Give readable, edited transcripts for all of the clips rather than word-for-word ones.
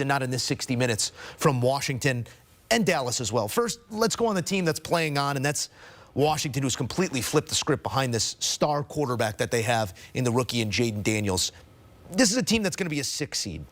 and not in this 60 minutes from Washington and Dallas as well. First, let's go on the team that's playing on, and that's Washington, who's completely flipped the script behind this star quarterback that they have in the rookie in Jayden Daniels. This is a team that's going to be a 6 seed,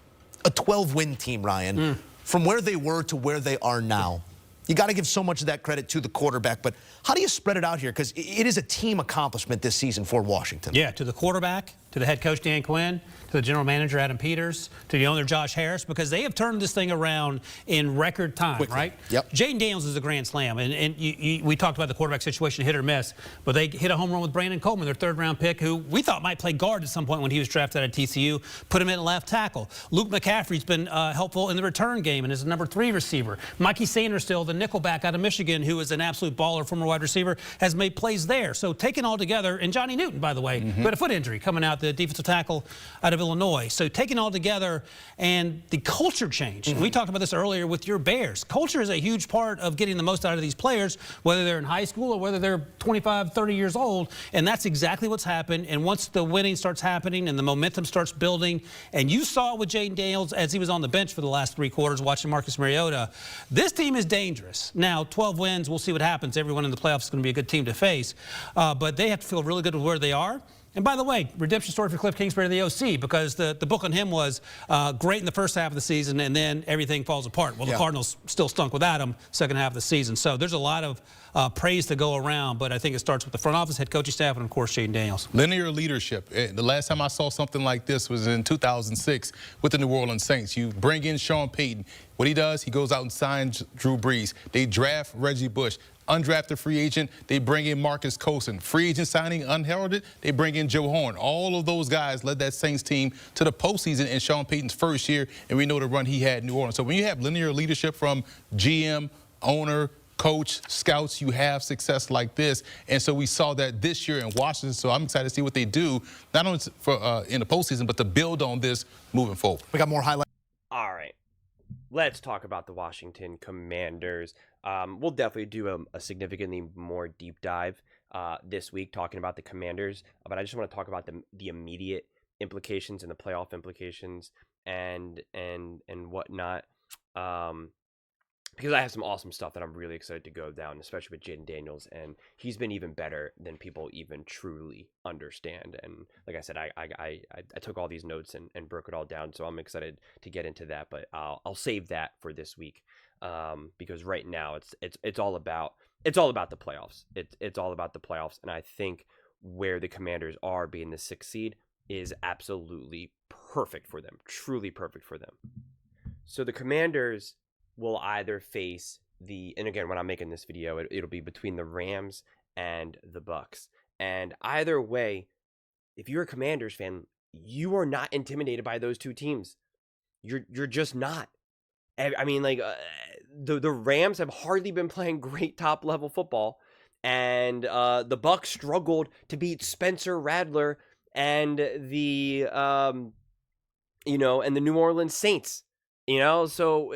a 12-win team, Ryan, from where they were to where they are now. You got to give so much of that credit to the quarterback, but how do you spread it out here? Because it is a team accomplishment this season for Washington. Yeah, to the quarterback, to the head coach, Dan Quinn, to the general manager, Adam Peters, to the owner, Josh Harris, because they have turned this thing around in record time, Quickly. right? Yep. Jayden Daniels is a grand slam, and we talked about the quarterback situation, hit or miss, but they hit a home run with Brandon Coleman, their third-round pick, who we thought might play guard at some point when he was drafted out of TCU, put him in left tackle. Luke McCaffrey's been helpful in the return game and is a number 3 receiver. Mikey Sanders still, the nickelback out of Michigan, who is an absolute baller, former wide receiver, has made plays there. So taken all together, and Johnny Newton, by the way, who had a foot injury coming out, the defensive tackle out of Illinois. So taken all together, and the culture change. We talked about this earlier with your Bears. Culture is a huge part of getting the most out of these players, whether they're in high school or whether they're 25, 30 years old, and that's exactly what's happened. And once the winning starts happening and the momentum starts building, and you saw it with Jayden Daniels as he was on the bench for the last 3 quarters watching Marcus Mariota, this team is dangerous. Now, 12 wins, we'll see what happens. Everyone in the playoffs is going to be a good team to face, but they have to feel really good with where they are. And by the way, redemption story for Cliff Kingsbury, the OC, because the book on him was great in the first half of the season, and then everything falls apart. Well, the Cardinals still stunk without him second half of the season. So there's a lot of praise to go around, but I think it starts with the front office, head coaching staff, and, of course, Jayden Daniels. Linear leadership. The last time I saw something like this was in 2006 with the New Orleans Saints. You bring in Sean Payton. What he does, he goes out and signs Drew Brees. They draft Reggie Bush. Undrafted free agent, they bring in Marcus Coulson. Free agent signing, unheralded, they bring in Joe Horn. All of those guys led that Saints team to the postseason in Sean Payton's first year, and we know the run he had in New Orleans. So when you have linear leadership from GM, owner, coach, scouts, you have success like this. And so we saw that this year in Washington. So I'm excited to see what they do, not only for in the postseason, but to build on this moving forward. We got more highlights. All right. Let's talk about the Washington Commanders. We'll definitely do a significantly more deep dive this week talking about the Commanders, but I just want to talk about the immediate implications and the playoff implications and whatnot, because I have some awesome stuff that I'm really excited to go down, especially with Jayden Daniels, and he's been even better than people even truly understand. And like I said, I took all these notes and broke it all down, so I'm excited to get into that, but I'll save that for this week. Because right now it's all about the playoffs. It's all about the playoffs, and I think where the Commanders are, being the 6th seed, is absolutely perfect for them, truly perfect for them. So the Commanders will either face and again, when I'm making this video, it'll be between the Rams and the Bucks, and either way, if you're a Commanders fan, you are not intimidated by those two teams. You're just not. I mean, like, the Rams have hardly been playing great top-level football, and the Bucs struggled to beat Spencer Rattler and the New Orleans Saints. So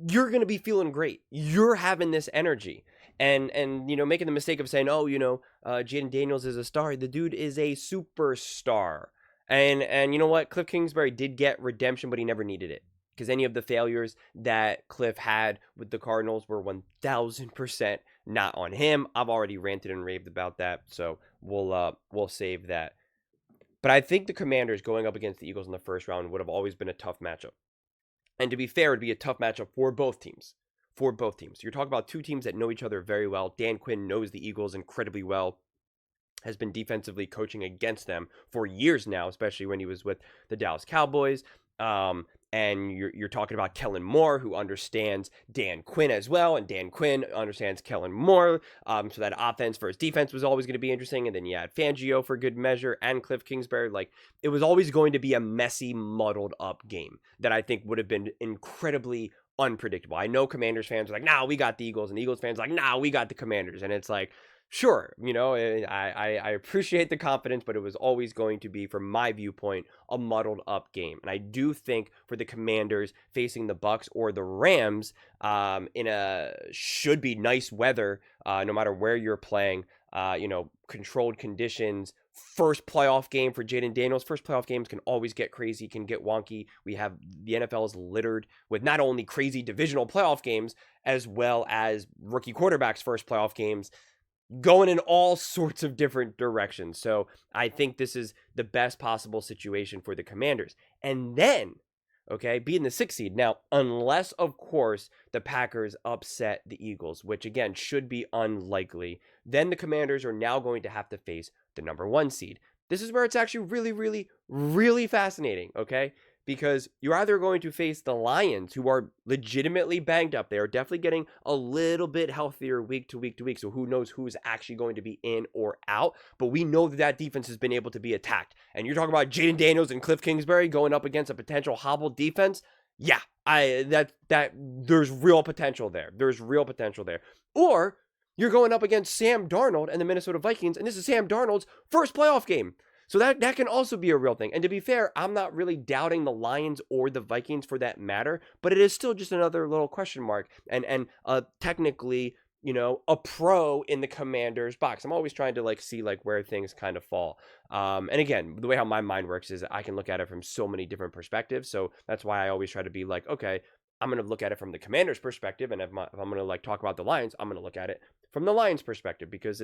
you're going to be feeling great. You're having this energy. And making the mistake of saying, Jayden Daniels is a star. The dude is a superstar. And you know what? Cliff Kingsbury did get redemption, but he never needed it. Because any of the failures that Cliff had with the Cardinals were 1,000% not on him. I've already ranted and raved about that, so we'll save that. But I think the Commanders going up against the Eagles in the first round would have always been a tough matchup. And to be fair, it would be a tough matchup for both teams. You're talking about two teams that know each other very well. Dan Quinn knows the Eagles incredibly well, has been defensively coaching against them for years now, especially when he was with the Dallas Cowboys. And you're talking about Kellen Moore, who understands Dan Quinn as well, and Dan Quinn understands Kellen Moore. So that offense versus defense was always going to be interesting. And then you had Fangio for good measure and Cliff Kingsbury. Like, it was always going to be a messy, muddled up game that I think would have been incredibly unpredictable. I know Commanders fans are like, nah, we got the Eagles, and Eagles fans are like, nah, we got the Commanders. And it's like, sure, I appreciate the confidence, but it was always going to be, from my viewpoint, a muddled up game. And I do think for the Commanders facing the Bucks or the Rams in should be nice weather, no matter where you're playing, controlled conditions. First playoff game for Jayden Daniels. First playoff games can always get crazy, can get wonky. The NFL is littered with not only crazy divisional playoff games, as well as rookie quarterbacks' first playoff games going in all sorts of different directions. So I think this is the best possible situation for the Commanders. And then, okay, being the 6th seed. Now, unless, of course, the Packers upset the Eagles, which, again, should be unlikely, then the Commanders are now going to have to face the number 1 seed. This is where it's actually really, really, really fascinating, okay? Because you're either going to face the Lions, who are legitimately banged up. They are definitely getting a little bit healthier week to week to week. So who knows who's actually going to be in or out. But we know that defense has been able to be attacked. And you're talking about Jayden Daniels and Cliff Kingsbury going up against a potential hobbled defense. Yeah, there's real potential there. There's real potential there. Or you're going up against Sam Darnold and the Minnesota Vikings, and this is Sam Darnold's first playoff game. So that can also be a real thing. And to be fair, I'm not really doubting the Lions or the Vikings for that matter, but it is still just another little question mark and technically, a pro in the Commanders box. I'm always trying to see where things kind of fall. And again, the way how my mind works is I can look at it from so many different perspectives. So that's why I always try to be like, okay, I'm going to look at it from the Commanders perspective. And if I'm going to talk about the Lions, I'm going to look at it from the Lions perspective because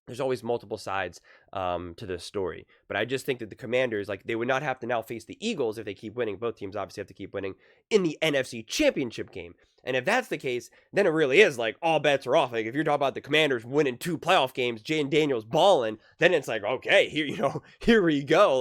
there's always multiple sides to this story. But I just think that the Commanders, they would not have to now face the Eagles if they keep winning. Both teams obviously have to keep winning in the NFC Championship game. And if that's the case, then it really is all bets are off. If you're talking about the Commanders winning 2 playoff games, Jayden Daniels balling, then it's okay, here we go.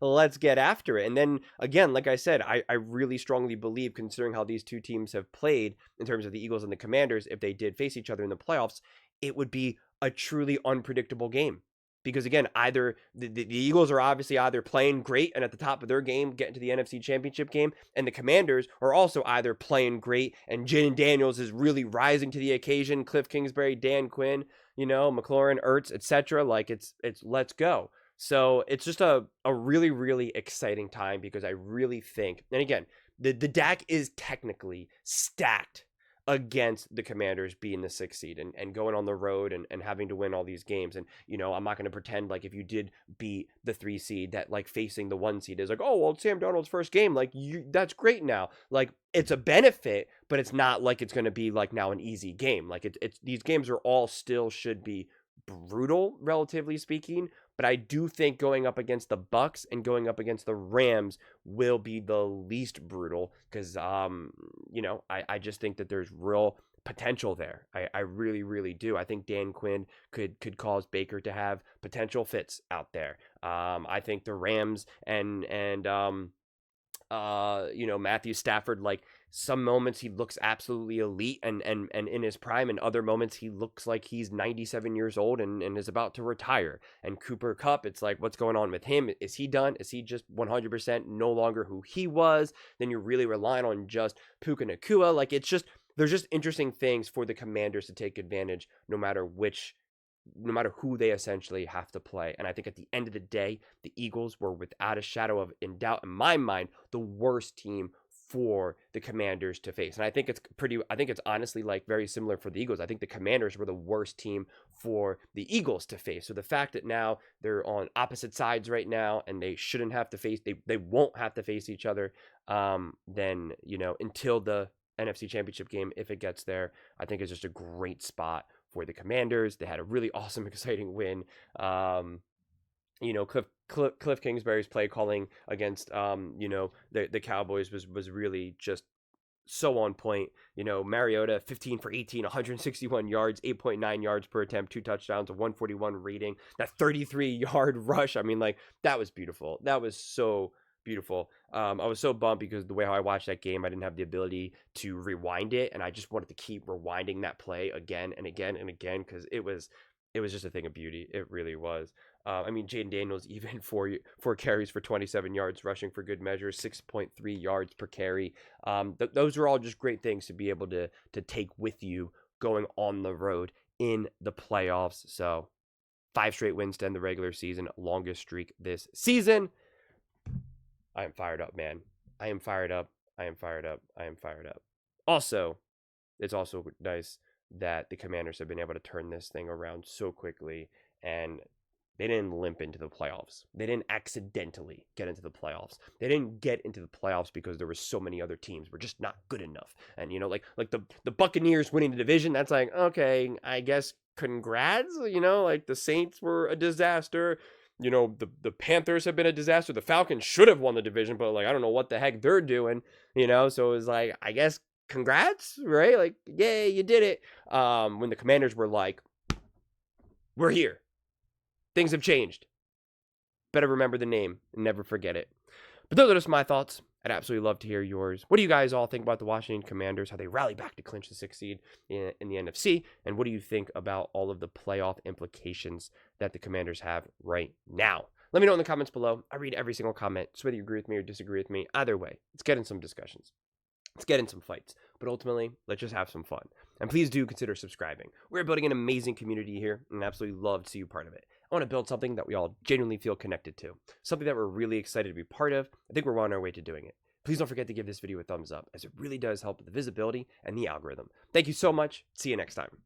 Let's get after it. And then again, like I said, I really strongly believe, considering how these two teams have played in terms of the Eagles and the Commanders, if they did face each other in the playoffs, it would be a truly unpredictable game. Because again, either the Eagles are obviously either playing great and at the top of their game, getting to the NFC Championship game, and the Commanders are also either playing great and Jayden Daniels is really rising to the occasion. Cliff Kingsbury, Dan Quinn, McLaurin, Ertz, etc. It's let's go. So it's just a really, really exciting time because I really think, and again, the deck is technically stacked against the Commanders being the 6th seed and going on the road and having to win all these games. And, I'm not going to pretend if you did beat the 3 seed that facing the 1 seed is oh, well, it's Sam Darnold's first game. That's great now. It's a benefit, but it's not it's going to be now an easy game. It's these games are all still should be brutal, relatively speaking. But I do think going up against the Bucks and going up against the Rams will be the least brutal because, I just think that there's real potential there. I really, really do. I think Dan Quinn could cause Baker to have potential fits out there. I think the Rams and Matthew Stafford, some moments he looks absolutely elite and in his prime, and other moments he looks like he's 97 years old and is about to retire. And Cooper Kupp, it's what's going on with him? Is he done? Is he just 100% no longer who he was? Then you're really relying on just Puka Nacua. There's just interesting things for the Commanders to take advantage no matter who they essentially have to play. And I think at the end of the day, the Eagles were without a shadow of doubt, in my mind, the worst team for the Commanders to face. And I think it's honestly very similar for the Eagles. I think the Commanders were the worst team for the Eagles to face. So the fact that now they're on opposite sides right now and they shouldn't have to face, they won't have to face each other, then, until the NFC Championship game, if it gets there, I think it's just a great spot for the Commanders. They had a really awesome, exciting win. Cliff Kingsbury's play calling against, the Cowboys was really just so on point. Mariota, 15 for 18, 161 yards, 8.9 yards per attempt, 2 touchdowns, a 141 rating, that 33-yard rush. I mean, that was beautiful. That was so beautiful. I was so bummed because the way how I watched that game, I didn't have the ability to rewind it, and I just wanted to keep rewinding that play again and again and again because it was just a thing of beauty. It really was. Jayden Daniels, even four carries for 27 yards, rushing for good measure, 6.3 yards per carry. Those are all just great things to be able to take with you going on the road in the playoffs. So 5 straight wins to end the regular season, longest streak this season. I am fired up, man. I am fired up. Also, it's also nice that the Commanders have been able to turn this thing around so quickly, and they didn't limp into the playoffs. They didn't accidentally get into the playoffs. They didn't get into the playoffs because there were so many other teams were just not good enough. And, you know, like the Buccaneers winning the division, that's like, okay, I guess congrats. You know, like the Saints were a disaster. You know, the Panthers have been a disaster. The Falcons should have won the division, but like, I don't know what the heck they're doing, you know? So it was like, I guess congrats, right? Like, yay, you did it. When the Commanders were like, we're here. Things have changed. Better remember the name and never forget it. But those are just my thoughts. I'd absolutely love to hear yours. What do you guys all think about the Washington Commanders? How they rally back to clinch the 6th seed in the NFC? And what do you think about all of the playoff implications that the Commanders have right now? Let me know in the comments below. I read every single comment. So whether you agree with me or disagree with me, either way, let's get in some discussions. Let's get in some fights. But ultimately, let's just have some fun. And please do consider subscribing. We're building an amazing community here, and I absolutely love to see you part of it. I want to build something that we all genuinely feel connected to. Something that we're really excited to be part of. I think we're on our way to doing it. Please don't forget to give this video a thumbs up, as it really does help with the visibility and the algorithm. Thank you so much. See you next time.